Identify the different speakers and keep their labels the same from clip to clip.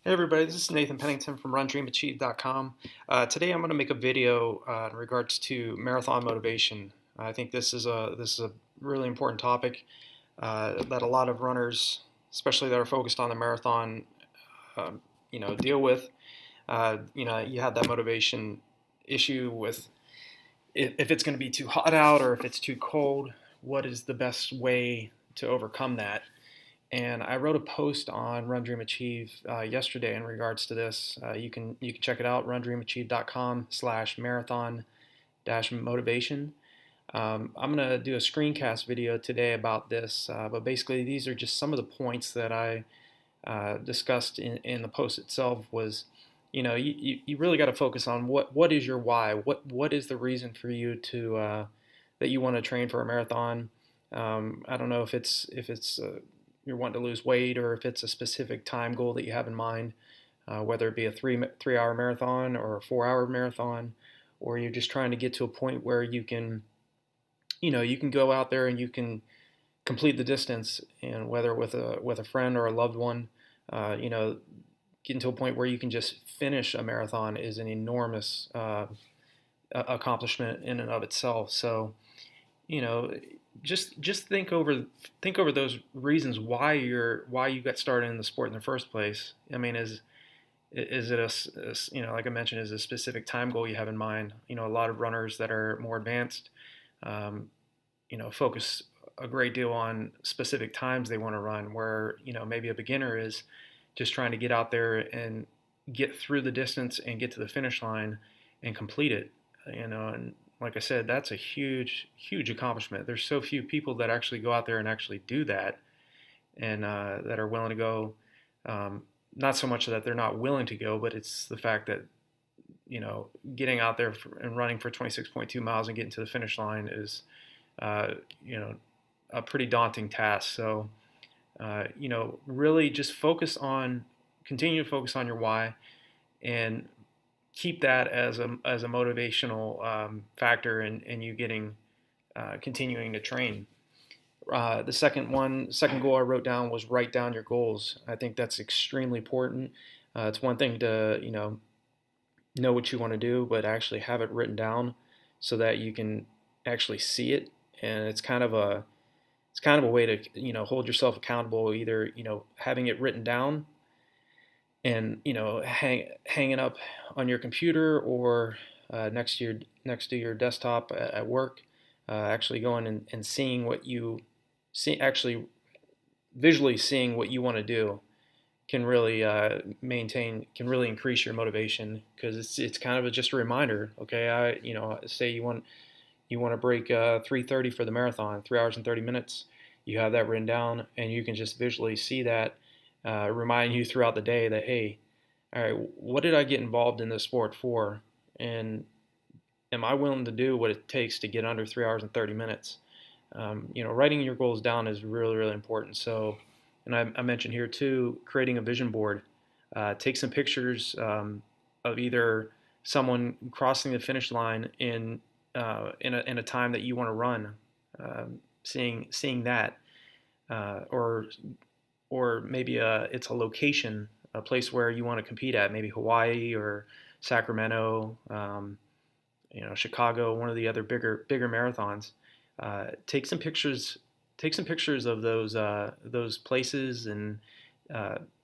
Speaker 1: Hey everybody, this is Nathan Pennington from RunDreamAchieve.com. Today I'm going to make a video in regards to marathon motivation. I think this is a really important topic that a lot of runners, especially that are focused on the marathon, deal with. You have that motivation issue with if it's going to be too hot out or if it's too cold. What is the best way to overcome that? And I wrote a post on Run Dream Achieve yesterday in regards to this. You can check it out, RunDreamAchieve.com/marathon motivation. I'm going to do a screencast video today about this, but basically these are just some of the points that I discussed in the post itself. Was you really got to focus on what is your why, what is the reason for you to that you want to train for a marathon. I don't know if it's you're wanting to lose weight or if it's a specific time goal that you have in mind, whether it be a three hour marathon or a 4 hour marathon, or you're just trying to get to a point where you can go out there and you can complete the distance, and whether with a friend or a loved one, getting to a point where you can just finish a marathon is an enormous accomplishment in and of itself. So you know just think over those reasons why you got started in the sport in the first place. I mean, is it like I mentioned, is a specific time goal you have in mind? A lot of runners that are more advanced, focus a great deal on specific times they want to run, where maybe a beginner is just trying to get out there and get through the distance and get to the finish line and complete it. And like I said, that's a huge, huge accomplishment. There's so few people that actually go out there and actually do that, and that are willing to go. Not so much that they're not willing to go, but it's the fact that getting out there and running for 26.2 miles and getting to the finish line is uh, you know a pretty daunting task. So really just continue to focus on your why, and keep that as a motivational factor in you getting continuing to train. The second goal I wrote down was write down your goals. I think that's extremely important. It's one thing to know what you want to do, but actually have it written down so that you can actually see it. And it's kind of a way to hold yourself accountable. Either having it written down and hanging up on your computer, or next to your desktop at work, actually going and seeing what you see, actually visually seeing what you want to do can really can really increase your motivation, because it's kind of just a reminder. Okay, say you want to break 3:30 for the marathon, 3 hours and 30 minutes. You have that written down, and you can just visually see that, remind you throughout the day that, hey, all right, what did I get involved in this sport for? And am I willing to do what it takes to get under 3 hours and 30 minutes? Writing your goals down is really, really important. So, and I mentioned here too, creating a vision board. Take some pictures of either someone crossing the finish line in a time that you want to run, seeing that, or maybe it's a location, a place where you want to compete at, maybe Hawaii or Sacramento, Chicago, one of the other bigger marathons. Take some pictures. Take some pictures of those places and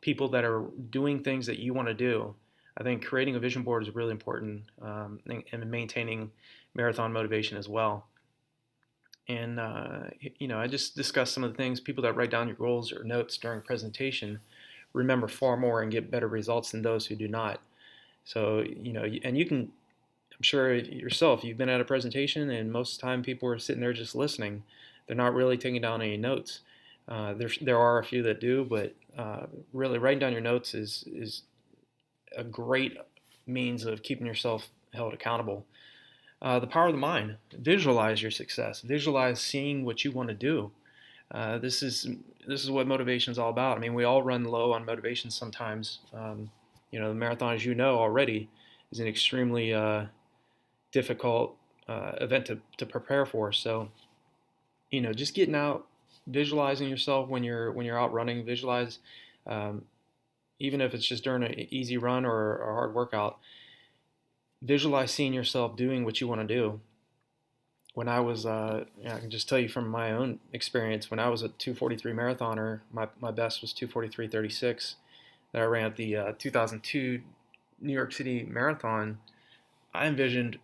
Speaker 1: people that are doing things that you want to do. I think creating a vision board is really important, and maintaining marathon motivation as well. And I just discussed some of the things. People that write down your goals or notes during presentation remember far more and get better results than those who do not. So and you can. I'm sure yourself, you've been at a presentation, and most of the time people are sitting there just listening. They're not really taking down any notes. There are a few that do, but really writing down your notes is a great means of keeping yourself held accountable. The power of the mind. Visualize your success. Visualize seeing what you want to do. This is what motivation is all about. I mean, we all run low on motivation sometimes. The marathon, as you know already, is an extremely difficult event to prepare for. So, just getting out, visualizing yourself when you're out running. Visualize, um, even if it's just during an easy run or a hard workout, visualize seeing yourself doing what you want to do. When I was, I can just tell you from my own experience, when I was a 243 marathoner, my best was 243.36 that I ran at the 2002 New York City Marathon. I envisioned,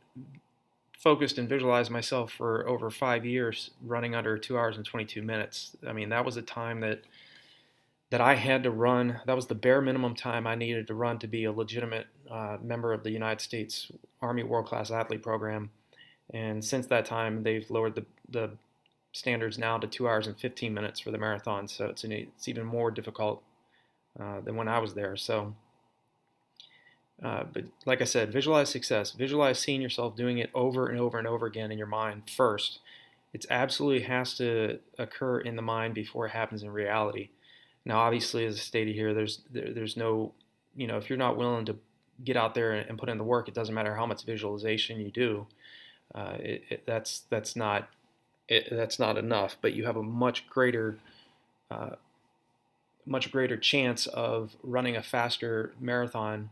Speaker 1: focused, and visualized myself for over 5 years running under 2 hours and 22 minutes. I mean, that was a time that I had to run. That was the bare minimum time I needed to run to be a legitimate member of the United States Army World Class Athlete Program. And since that time, they've lowered the standards now to 2 hours and 15 minutes for the marathon. So it's even more difficult than when I was there. So, but like I said, visualize success. Visualize seeing yourself doing it over and over and over again in your mind first. It absolutely has to occur in the mind before it happens in reality. Now, obviously, as stated here, there's no, if you're not willing to get out there and put in the work, it doesn't matter how much visualization you do. That's not enough. But you have a uh, much greater chance of running a faster marathon,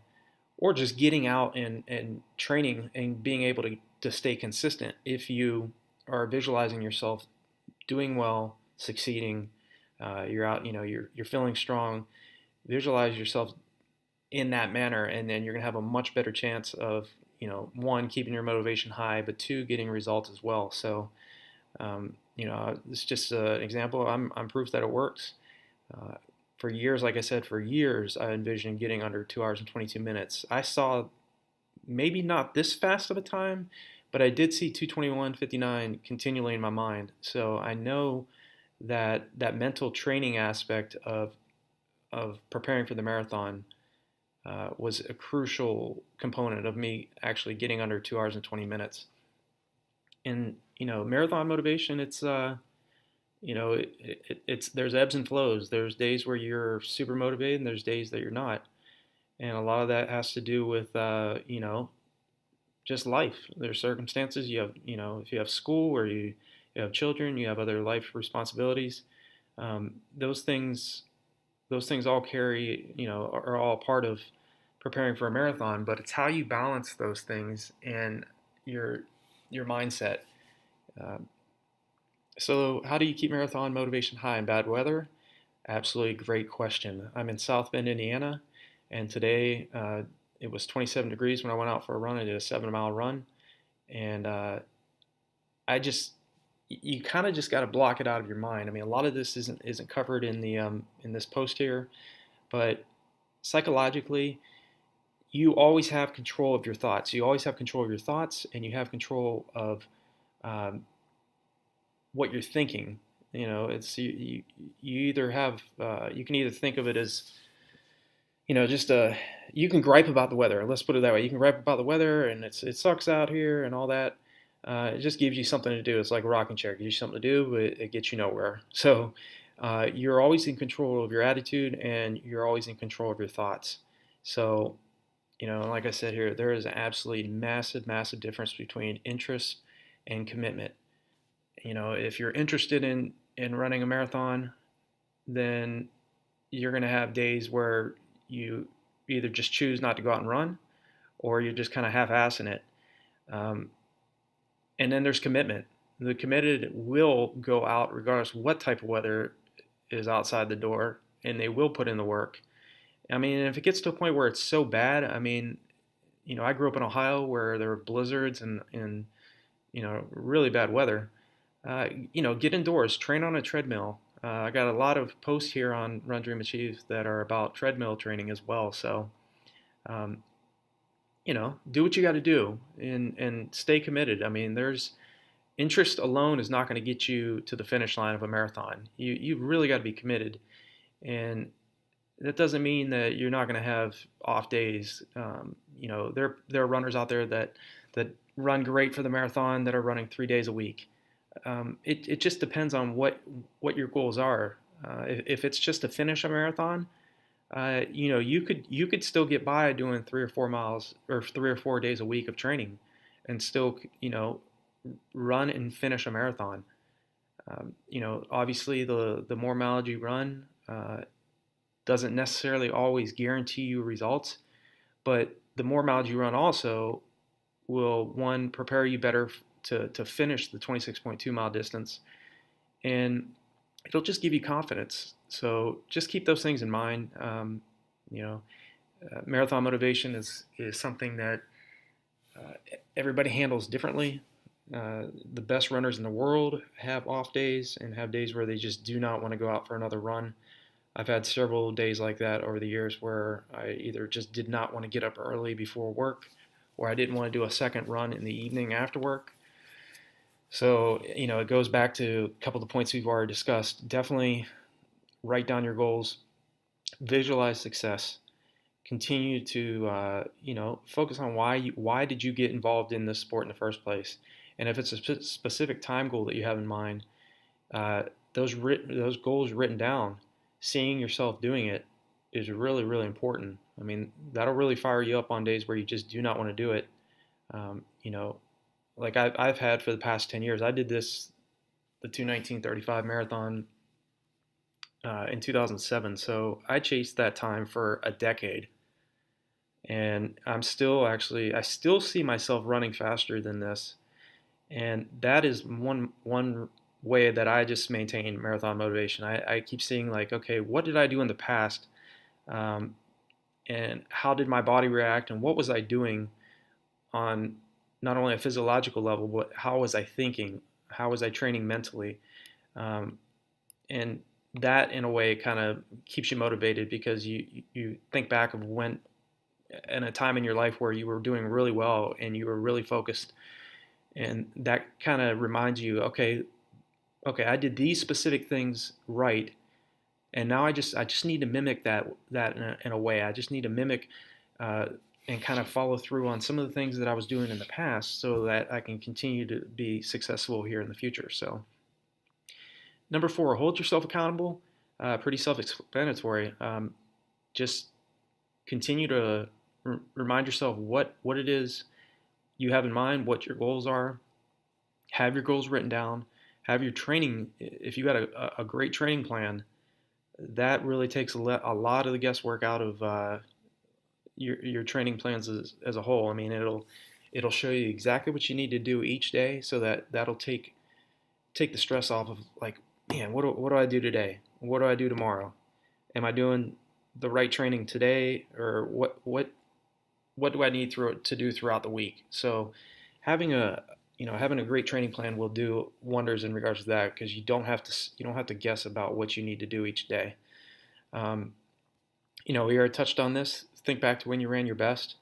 Speaker 1: or just getting out and training and being able to stay consistent if you are visualizing yourself doing well, succeeding. You're out, you're feeling strong. Visualize yourself in that manner, and then you're gonna have a much better chance of, one, keeping your motivation high, but two, getting results as well. So, it's just an example. I'm proof that it works. For years, like I said, for years, I envisioned getting under 2 hours and 22 minutes. I saw maybe not this fast of a time, but I did see 2:21:59 continually in my mind. So I know that mental training aspect of preparing for the marathon was a crucial component of me actually getting under 2 hours and 20 minutes. And marathon motivation, it's there's ebbs and flows. There's days where you're super motivated, and there's days that you're not. And a lot of that has to do with just life. There's circumstances. You have, if you have school, or you have children, you have other life responsibilities. Um, those things those things all carry, are all part of preparing for a marathon. But it's how you balance those things and your your mindset. Um, so, how do you keep marathon motivation high in bad weather? Absolutely great question. I'm in South Bend, Indiana, and today it was 27 degrees when I went out for a run. I did a 7 mile run, and I just you kind of just got to block it out of your mind. I mean, a lot of this isn't covered in the in this post here, but psychologically, you always have control of your thoughts. You always have control of your thoughts, and you have control of um, what you're thinking. It's you either have you can either think of it as just you can gripe about the weather. Let's put it that way. You can gripe about the weather, and it sucks out here and all that. It just gives you something to do. It's like a rocking chair. It gives you something to do, but it gets you nowhere. So you're always in control of your attitude, and you're always in control of your thoughts. So like I said here, there is an absolutely massive, massive difference between interest and commitment. If you're interested in running a marathon, then you're going to have days where you either just choose not to go out and run, or you're just kind of half-assing it. Um, and then there's commitment. The committed will go out regardless of what type of weather is outside the door, and they will put in the work. I mean, if it gets to a point where it's so bad, I mean, I grew up in Ohio where there were blizzards and really bad weather. Get indoors, train on a treadmill. I got a lot of posts here on RunDreamAchieve that are about treadmill training as well. So, um, do what you got to do and stay committed. I mean, there's interest alone is not going to get you to the finish line of a marathon. You really got to be committed, and that doesn't mean that you're not going to have off days. There are runners out there that run great for the marathon that are running 3 days a week. It just depends on what your goals are. If it's just to finish a marathon, you could still get by doing 3 or 4 miles or 3 or 4 days a week of training, and still run and finish a marathon. Obviously the more miles you run, doesn't necessarily always guarantee you results, but the more miles you run also will, one, prepare you better to finish the 26.2 mile distance, and it'll just give you confidence. So just keep those things in mind. You know, Marathon motivation is something that everybody handles differently. The best runners in the world have off days and have days where they just do not want to go out for another run. I've had several days like that over the years where I either just did not want to get up early before work, or I didn't want to do a second run in the evening after work. So, it goes back to a couple of the points we've already discussed. Definitely write down your goals, visualize success, continue to, focus on why did you get involved in this sport in the first place. And if it's a specific time goal that you have in mind, those goals written down, seeing yourself doing it is really, really important. I mean, that'll really fire you up on days where you just do not want to do it. Um, you know, like I've had for the past 10 years. I did the 2:19:35 marathon in 2007. So I chased that time for a decade. And I still see myself running faster than this. And that is one way that I just maintain marathon motivation. I keep seeing, like, okay, what did I do in the past? Um, and how did my body react? And what was I doing on not only a physiological level, but how was I thinking? How was I training mentally? Um, and that, in a way, kind of keeps you motivated, because you think back of when, in a time in your life where you were doing really well and you were really focused, and that kind of reminds you, okay, I did these specific things right, and now I just need to mimic that in a way. I just need to mimic uh, and kind of follow through on some of the things that I was doing in the past, so that I can continue to be successful here in the future. So, number four, hold yourself accountable. Pretty self-explanatory. Just continue to remind yourself what it is you have in mind, what your goals are. Have your goals written down. Have your training. If you got a great training plan, that really takes a lot of the guesswork out of your training plans as a whole. I mean, it'll show you exactly what you need to do each day, so that'll take the stress off of, like, man, what do I do today? What do I do tomorrow? Am I doing the right training today, or what do I need to do throughout the week? So having a great training plan will do wonders in regards to that, because you don't have to guess about what you need to do each day. Um, we already touched on this. Think back to when you ran your best.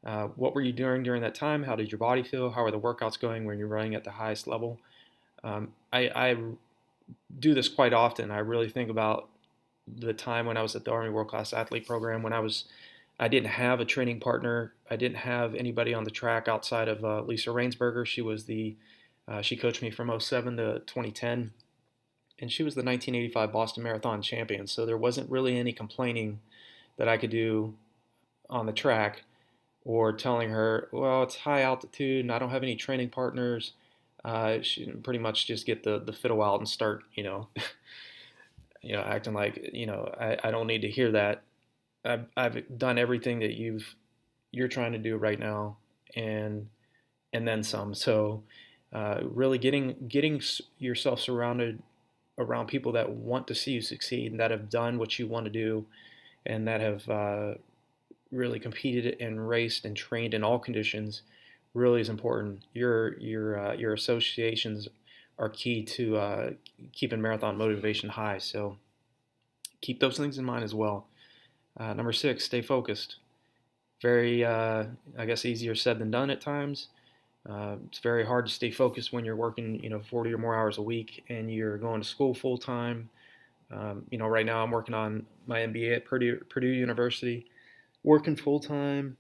Speaker 1: What were you doing during that time? How did your body feel? How are the workouts going when you're running at the highest level? I do this quite often. I really think about the time when I was at the Army World Class Athlete Program, when I didn't have a training partner. I didn't have anybody on the track outside of Lisa Rainsberger. She coached me from '07 to 2010, and she was the 1985 Boston Marathon champion. So there wasn't really any complaining that I could do on the track, or telling her, well, it's high altitude and I don't have any training partners. She pretty much just get the fiddle out and start, acting like, I don't need to hear that. I've done everything that you're trying to do right now, and then some. So really getting yourself surrounded around people that want to see you succeed, and that have done what you want to do, and that have really competed and raced and trained in all conditions, really is important. Your associations are key to keeping marathon motivation high. So keep those things in mind as well. Number six, stay focused. Very, I guess, easier said than done at times. It's very hard to stay focused when you're working, 40 or more hours a week, and you're going to school full time. Right now I'm working on my MBA at Purdue University, working full time,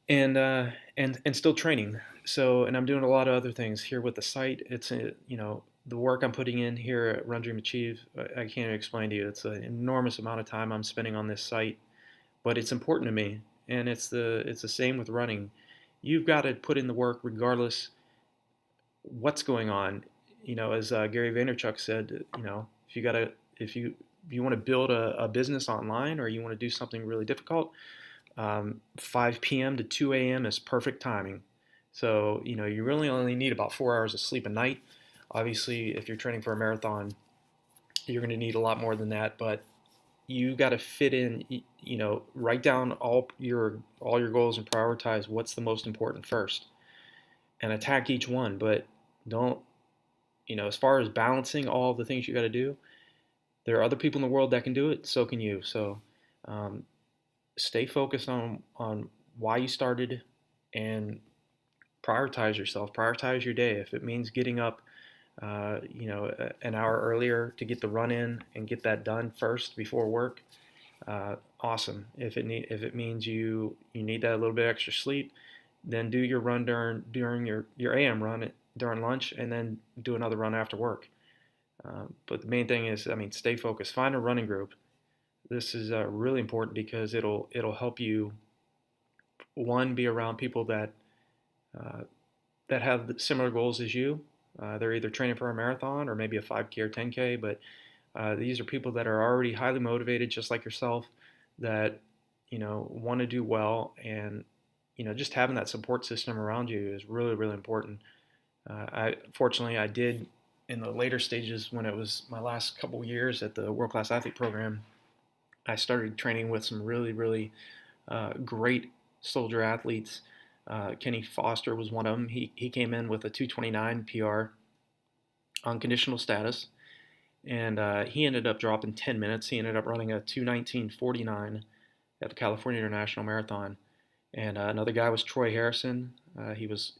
Speaker 1: and still training. So, and I'm doing a lot of other things here with the site. It's the work I'm putting in here at RunDreamAchieve, I can't explain to you. It's an enormous amount of time I'm spending on this site, but it's important to me, and it's the same with running. You've got to put in the work regardless what's going on. As Gary Vaynerchuk said, if you you want to build a business online, or you want to do something really difficult, 5 p.m. to 2 a.m. is perfect timing. So, you really only need about 4 hours of sleep a night. Obviously, if you're training for a marathon, you're going to need a lot more than that, but you got to fit in, write down all your goals and prioritize what's the most important first and attack each one. But don't, as far as balancing all the things you got to do, there are other people in the world that can do it, so can you. So um, stay focused on why you started, and prioritize yourself, prioritize your day. If it means getting up an hour earlier to get the run in and get that done first before work, awesome. If it means you need that little bit extra sleep, then do your run during your AM run during lunch, and then do another run after work. But the main thing is, stay focused. Find a running group. This is really important because it'll help you, one, be around people uh, that have similar goals as you. They're either training for a marathon or maybe a 5K or 10K, but these are people that are already highly motivated, just like yourself, that want to do well, and just having that support system around you is really, really important. I did in the later stages, when it was my last couple years at the World Class Athlete Program, I started training with some really, really great soldier athletes. Kenny Foster was one of them. He came in with a 2:29 PR on conditional status, and he ended up dropping 10 minutes. He ended up running a 2:19:49 at the California International Marathon. And another guy was Troy Harrison.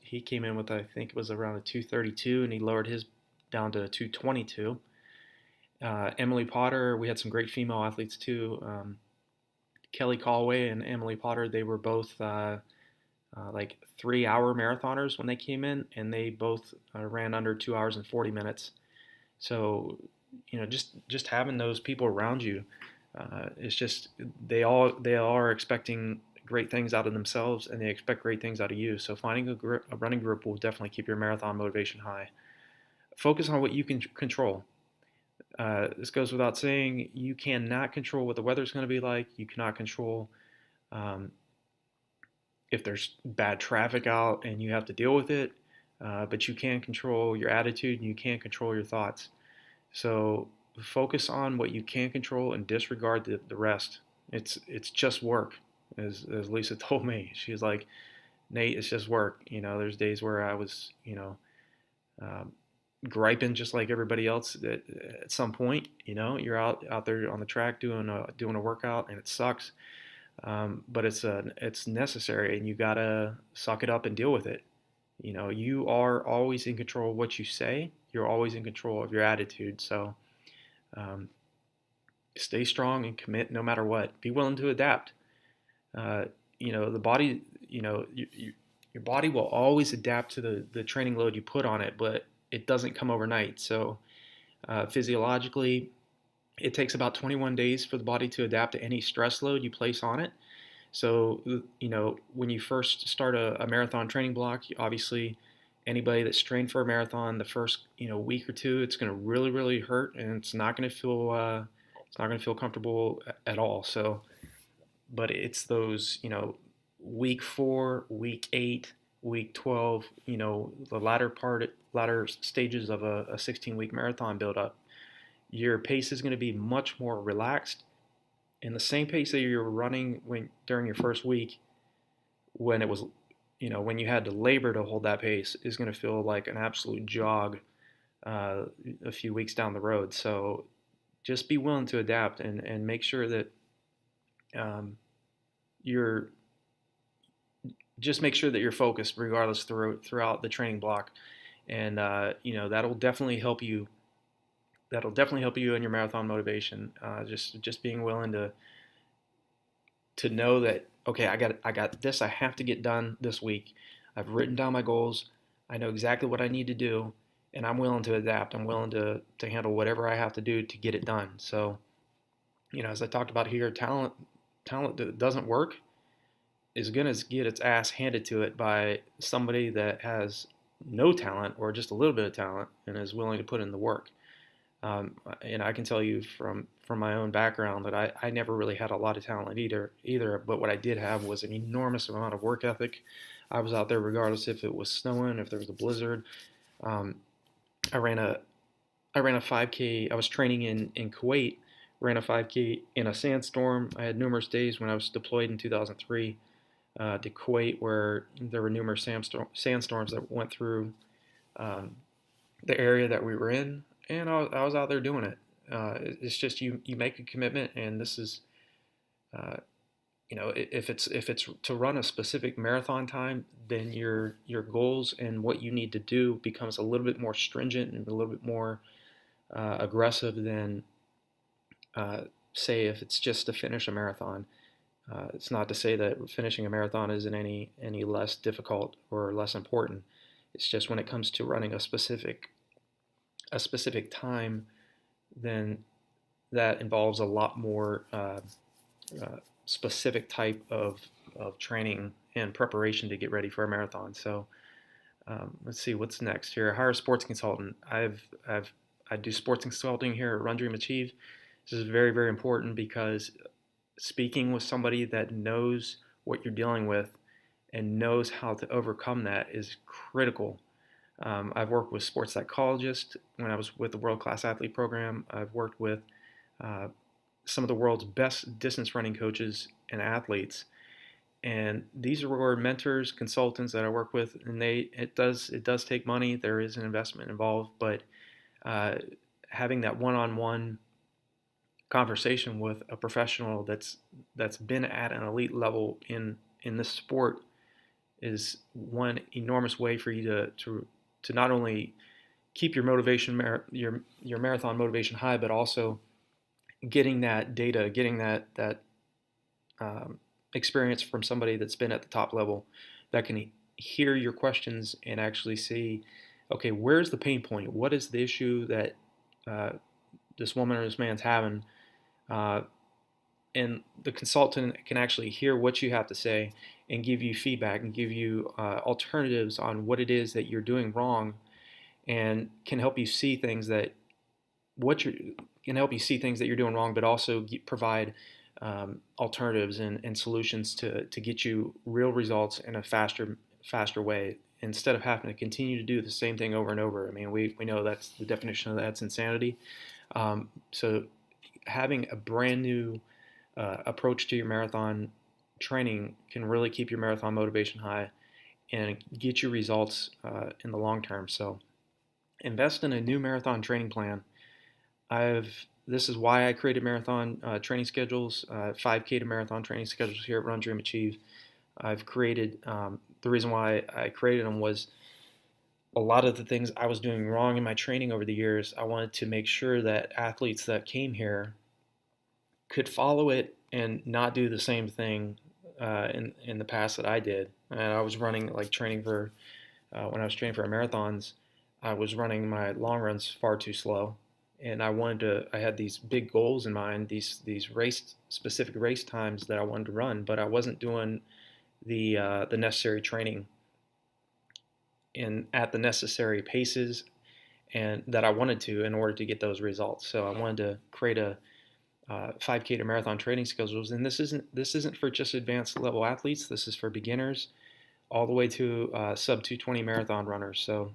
Speaker 1: He came in with, I think it was around a 2:32, and he lowered his down to a 2:22. Emily Potter, we had some great female athletes too. Kelly Callaway and Emily Potter, they were both like 3 hour marathoners when they came in, and they both ran under 2 hours and 40 minutes. So, just having those people around you, it's just they all are expecting great things out of themselves, and they expect great things out of you. So finding a running group will definitely keep your marathon motivation high. Focus on what you can control. This goes without saying, you cannot control what the weather's going to be like. You cannot control um, if there's bad traffic out and you have to deal with it, but you can control your attitude, and you can control your thoughts. So focus on what you can control and disregard the rest. It's just work, as Lisa told me. She's like, Nate, it's just work. There's days where I was, um, griping just like everybody else. At some point, you're out there on the track doing a workout, and it sucks. But it's necessary, and you gotta suck it up and deal with it. You are always in control of what you say. You're always in control of your attitude. So um, stay strong and commit no matter what. Be willing to adapt. The body, your body will always adapt to the training load you put on it, but it doesn't come overnight. So physiologically, it takes about 21 days for the body to adapt to any stress load you place on it. So, when you first start a marathon training block, obviously anybody that's trained for a marathon, the first, week or two, it's going to really, really hurt, and it's not going to feel comfortable at all. So, but it's those, week 4, week 8, week 12, the latter stages of a 16-week marathon build up. Your pace is going to be much more relaxed, and the same pace that you're running during your first week, when it was, when you had to labor to hold that pace, is going to feel like an absolute jog a few weeks down the road. So just be willing to adapt, and make sure that you're just make sure that you're focused regardless throughout the training block, and that'll definitely help you. That'll definitely help you in your marathon motivation. Just being willing to know that, okay, I got this. I have to get done this week. I've written down my goals. I know exactly what I need to do, and I'm willing to adapt. I'm willing to handle whatever I have to do to get it done. So, as I talked about here, talent that doesn't work is going to get its ass handed to it by somebody that has no talent, or just a little bit of talent, and is willing to put in the work. And I can tell you from from my own background that I never really had a lot of talent either. But what I did have was an enormous amount of work ethic. I was out there regardless if it was snowing, if there was a blizzard. Um, I ran a I ran a 5K. I was training in Kuwait. Ran a 5K in a sandstorm. I had numerous days when I was deployed in 2003 to Kuwait where there were numerous sandstorms that went through um, the area that we were in, and I was out there doing it. It's just you make a commitment, and this is uh, if it's to run a specific marathon time, then your goals and what you need to do becomes a little bit more stringent and a little bit more aggressive than uh, say if it's just to finish a marathon. It's not to say that finishing a marathon isn't any less difficult or less important. It's just when it comes to running a specific time, then that involves a lot more specific type of training and preparation to get ready for a marathon. So let's see what's next here. Hire a sports consultant. I do sports consulting here at RunDreamAchieve. This is very very important because speaking with somebody that knows what you're dealing with and knows how to overcome that is critical. I've worked with sports psychologists when I was with the World Class Athlete Program. I've worked with uh, some of the world's best distance running coaches and athletes, and these are mentors, consultants that I work with, and it does take money. There is an investment involved, but uh, having that one-on-one conversation with a professional that's been at an elite level in this sport is one enormous way for you to not only keep your your marathon motivation high, but also getting that data, getting that um, experience from somebody that's been at the top level that can hear your questions and actually see, okay, where's the pain point? What is the issue that uh, this woman or this man's having? Uh, and the consultant can actually hear what you have to say and give you feedback and give you alternatives on what it is that you're doing wrong, and can help you see things that what you can help you see things that you're doing wrong, but also provide alternatives and solutions to get you real results in a faster way instead of having to continue to do the same thing over and over. I mean, we know that's the definition of that's insanity. So having a brand new approach to your marathon training can really keep your marathon motivation high and get you results in the long term. So invest in a new marathon training plan. This is why I created marathon training schedules, 5K to marathon training schedules here at Run Dream Achieve. I've created the reason why I created them was a lot of the things I was doing wrong in my training over the years. I wanted to make sure that athletes that came here could follow it and not do the same thing in the past that I did. And I was running like training for when I was training for marathons, I was running my long runs far too slow, and I had these big goals in mind, these specific race times that I wanted to run, but I wasn't doing the necessary training and at the necessary paces and that I wanted to in order to get those results. So I wanted to create a 5K to marathon training schedules, and this isn't for just advanced level athletes. This is for beginners, all the way to sub 220 marathon runners. So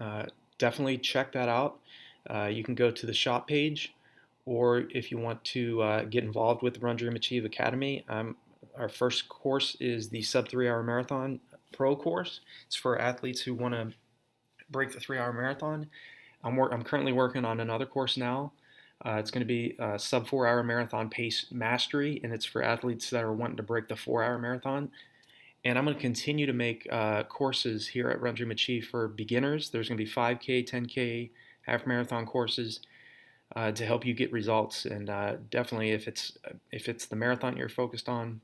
Speaker 1: uh, definitely check that out. You can go to the shop page, or if you want to get involved with the Run Dream Achieve Academy, our first course is the sub 3 hour marathon pro course. It's for athletes who want to break the 3 hour marathon. I'm currently working on another course now. It's going to be sub 4 hour marathon pace mastery, and it's for athletes that are wanting to break the 4 hour marathon. And I'm going to continue to make courses here at Run Dream Achieve for beginners. There's going to be 5K, 10K, half marathon courses to help you get results. And definitely, if it's the marathon you're focused on,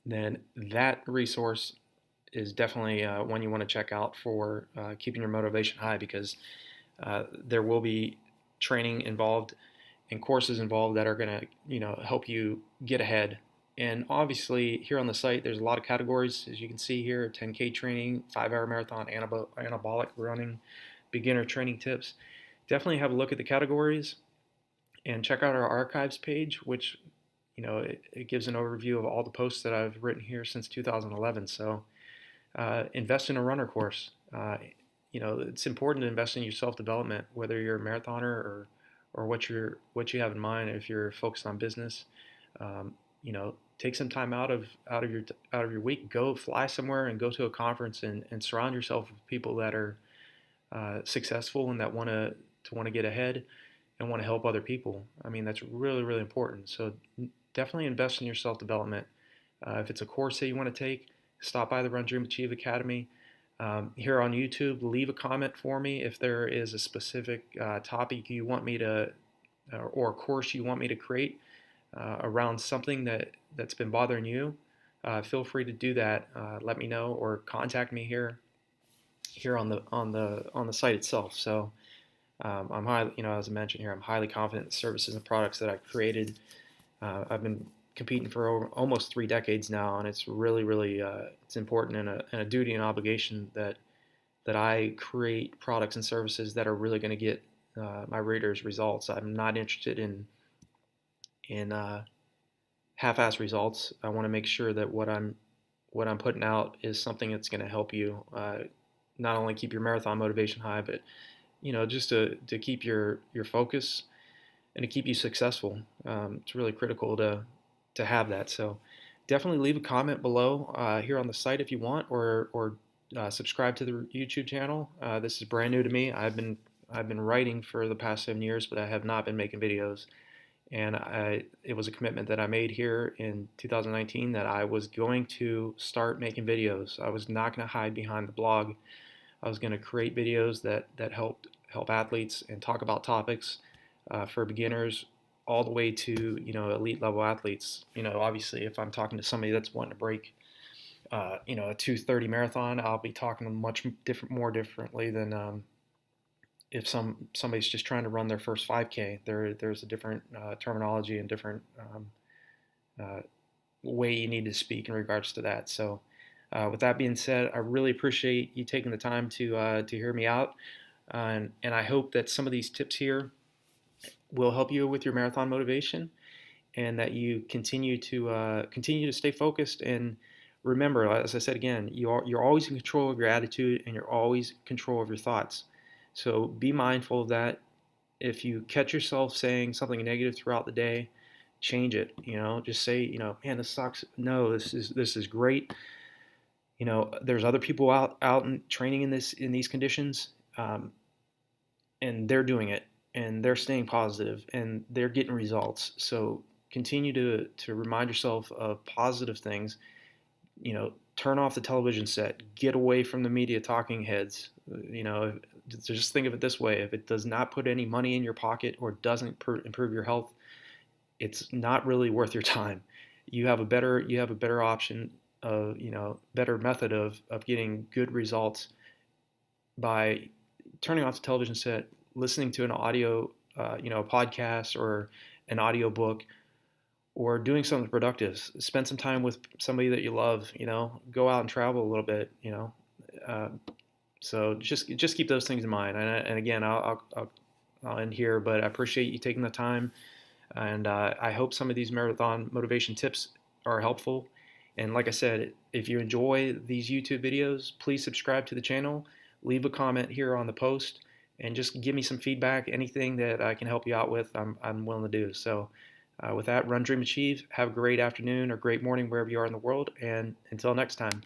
Speaker 1: then that resource is definitely one you want to check out for keeping your motivation high, because there will be training involved and courses involved that are going to help you get ahead. And obviously here on the site there's a lot of categories, as you can see here: 10K training, 5 hour marathon, anabolic running, beginner training tips. Definitely have a look at the categories And check out our archives page, which it gives an overview of all the posts that I've written here since 2011. So invest in a runner course. It's important to invest in your self development, whether you're a marathoner or what you have in mind. If you're focused on business, take some time out of your week. Go fly somewhere and go to a conference and surround yourself with people that are successful and that want to get ahead and want to help other people. I mean, that's really, really important. So definitely invest in your self development. If it's a course that you want to take, stop by the Run Dream Achieve Academy. Here on YouTube, leave a comment for me if there is a specific topic you want me to, or a course you want me to create around something that's been bothering you. Feel free to do that. Let me know or contact me here on the site itself. So I'm highly, as I mentioned here, I'm highly confident in the services and products that I've created. I've been competing for almost 3 decades now, and it's really, really it's important and a duty and obligation that I create products and services that are really going to get my readers results. I'm not interested in half-ass results. I want to make sure that what I'm putting out is something that's going to help you not only keep your marathon motivation high, but just to keep your focus and to keep you successful. It's really critical to have that. So definitely leave a comment below here on the site if you want, or subscribe to the YouTube channel. This is brand new to me. I've been writing for the past 7 years, but I have not been making videos. And it was a commitment that I made here in 2019 that I was going to start making videos. I was not going to hide behind the blog. I was going to create videos that help athletes and talk about topics for beginners all the way to elite level athletes. Obviously, if I'm talking to somebody that's wanting to break a 2:30 marathon, I'll be talking much more differently than if somebody's just trying to run their first 5K. There's a different terminology and different way you need to speak in regards to that. So with that being said, I really appreciate you taking the time to hear me out, and I hope that some of these tips here will help you with your marathon motivation, and that you continue to stay focused. And remember, as I said again, you're always in control of your attitude, and you're always in control of your thoughts. So be mindful of that. If you catch yourself saying something negative throughout the day, change it. Just say, man, this sucks. No, this is great. There's other people out and training in these conditions, and they're doing it, and they're staying positive, and they're getting results. So continue to remind yourself of positive things. Turn off the television set. Get away from the media talking heads. Just think of it this way: if it does not put any money in your pocket or doesn't improve your health, it's not really worth your time. You have a better option of better method of getting good results by turning off the television set, listening to an audio a podcast or an audio book, or doing something productive. Spend some time with somebody that you love. Go out and travel a little bit. So just keep those things in mind. And again, I'll end here, but I appreciate you taking the time, and I hope some of these marathon motivation tips are helpful. And like I said, if you enjoy these YouTube videos, please subscribe to the channel, leave a comment here on the post, and just give me some feedback. Anything that I can help you out with, I'm willing to do. So with that, Run, Dream, Achieve. Have a great afternoon or great morning wherever you are in the world, and until next time.